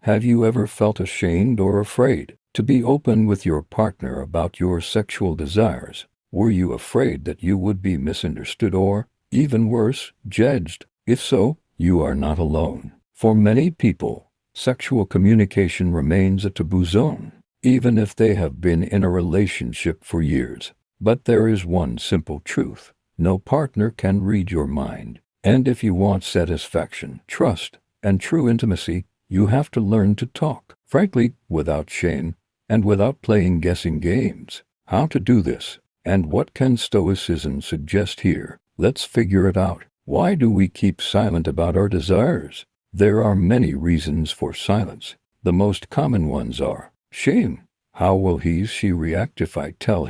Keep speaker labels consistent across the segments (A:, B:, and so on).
A: Have you ever felt ashamed or afraid to be open with your partner about your sexual desires? Were you afraid that you would be misunderstood or, even worse, judged? If so, you are not alone. For many people, sexual communication remains a taboo zone, even if they have been in a relationship for years. But there is one simple truth. No partner can read your mind. And if you want satisfaction, trust, and true intimacy, you have to learn to talk, frankly, without shame, and without playing guessing games. How to do this, and what can Stoicism suggest here? Let's figure it out. Why do we keep silent about our desires? There are many reasons for silence. The most common ones are shame. How will she react if I tell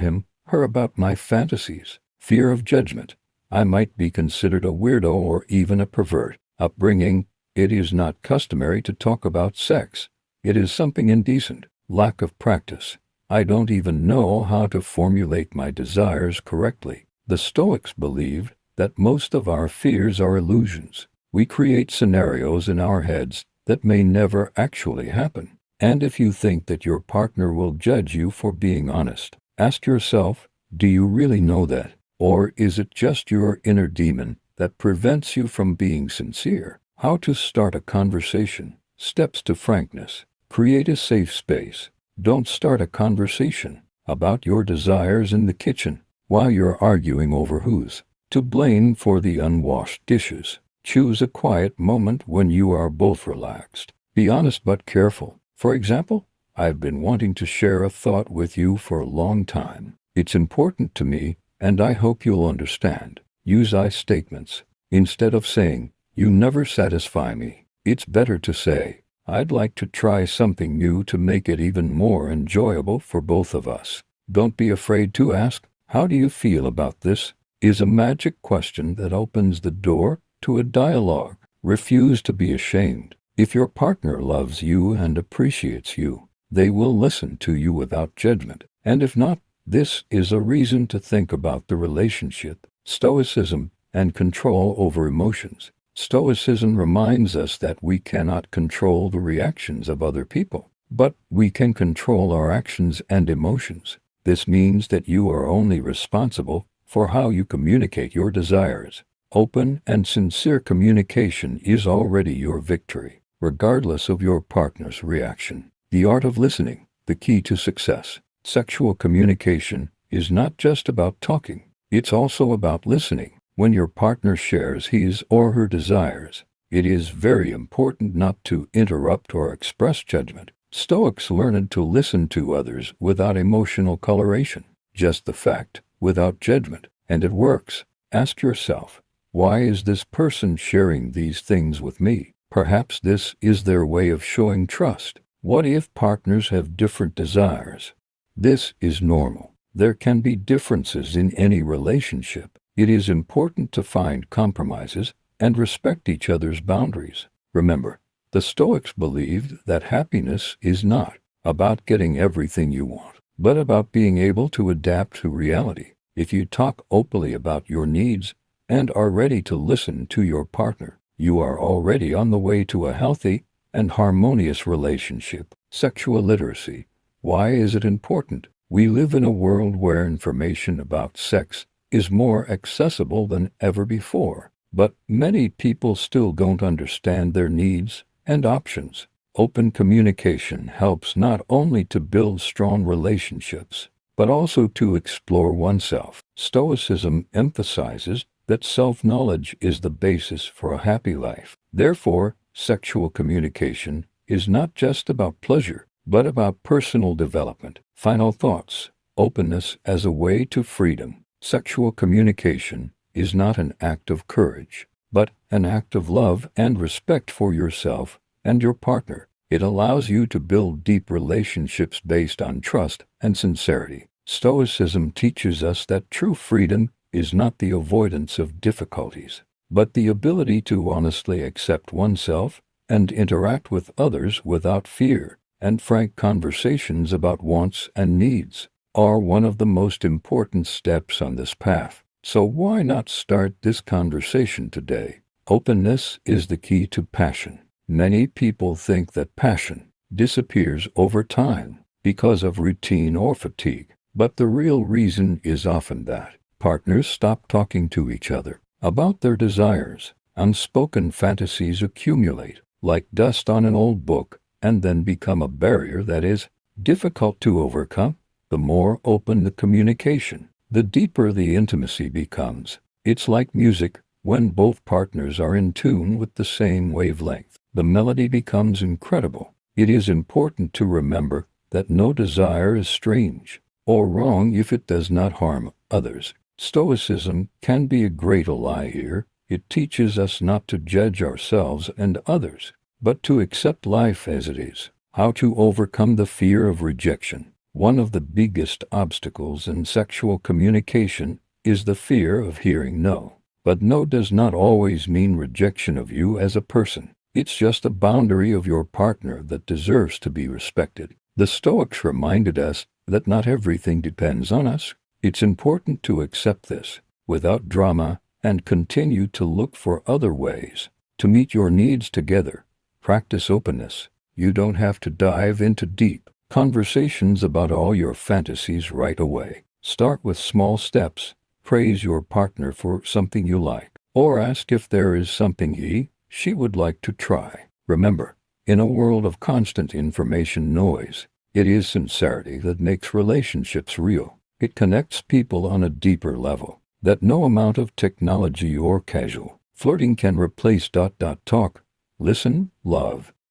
A: her about my fantasies? Fear of judgment. I might be considered a weirdo or even a pervert. Upbringing. It is not customary to talk about sex. It is something indecent. Lack of practice. I don't even know how to formulate my desires correctly. The Stoics believed that most of our fears are illusions. We create scenarios in our heads that may never actually happen. And if you think that your partner will judge you for being honest, ask yourself, do you really know that? Or is it just your inner demon that prevents you from being sincere? How to start a conversation. Steps to frankness. Create a safe space. Don't start a conversation about your desires in the kitchen while you're arguing over who's to blame for the unwashed dishes. Choose a quiet moment when you are both relaxed. Be honest but careful. For example, I've been wanting to share a thought with you for a long time. It's important to me, and I hope you'll understand. Use I statements. Instead of saying, you never satisfy me, it's better to say, I'd like to try something new to make it even more enjoyable for both of us. Don't be afraid to ask, how do you feel about this? Is a magic question that opens the door to a dialogue. Refuse to be ashamed. If your partner loves you and appreciates you, they will listen to you without judgment. And if not, this is a reason to think about the relationship. Stoicism and control over emotions. Stoicism reminds us that we cannot control the reactions of other people, but we can control our actions and emotions. This means that you are only responsible for how you communicate your desires. Open and sincere communication is already your victory, regardless of your partner's reaction. The art of listening, the key to success. Sexual communication is not just about talking, it's also about listening. When your partner shares his or her desires, it is very important not to interrupt or express judgment. Stoics learned to listen to others without emotional coloration, just the fact, without judgment, and it works. Ask yourself, why is this person sharing these things with me? Perhaps this is their way of showing trust. What if partners have different desires? This is normal. There can be differences in any relationship. It is important to find compromises and respect each other's boundaries. Remember, the Stoics believed that happiness is not about getting everything you want, but about being able to adapt to reality. If you talk openly about your needs and are ready to listen to your partner, you are already on the way to a healthy and harmonious relationship. Sexual literacy. Why is it important? We live in a world where information about sex is more accessible than ever before, but many people still don't understand their needs and options. Open communication helps not only to build strong relationships, but also to explore oneself. Stoicism emphasizes that self-knowledge is the basis for a happy life. Therefore, sexual communication is not just about pleasure, but about personal development. Final thoughts. Openness as a way to freedom. Sexual communication is not an act of courage, but an act of love and respect for yourself and your partner. It allows you to build deep relationships based on trust and sincerity. Stoicism teaches us that true freedom is not the avoidance of difficulties, but the ability to honestly accept oneself and interact with others without fear. And frank conversations about wants and needs are one of the most important steps on this path. So why not start this conversation today? Openness is the key to passion. Many people think that passion disappears over time because of routine or fatigue, but the real reason is often that partners stop talking to each other about their desires. Unspoken fantasies accumulate like dust on an old book and then become a barrier that is difficult to overcome. The more open the communication, the deeper the intimacy becomes. It's like music. When both partners are in tune with the same wavelength, the melody becomes incredible. It is important to remember that no desire is strange or wrong if it does not harm others. Stoicism can be a great ally here. It teaches us not to judge ourselves and others, but to accept life as it is. How to overcome the fear of rejection. One of the biggest obstacles in sexual communication is the fear of hearing no. But no does not always mean rejection of you as a person. It's just a boundary of your partner that deserves to be respected. The Stoics reminded us that not everything depends on us. It's important to accept this without drama and continue to look for other ways to meet your needs together. Practice openness. You don't have to dive into deep conversations about all your fantasies right away. Start with small steps. Praise your partner for something you like, or ask if there is something she would like to try. Remember, in a world of constant information noise, it is sincerity that makes relationships real. It connects people on a deeper level that no amount of technology or casual flirting can replace. Talk, listen, love.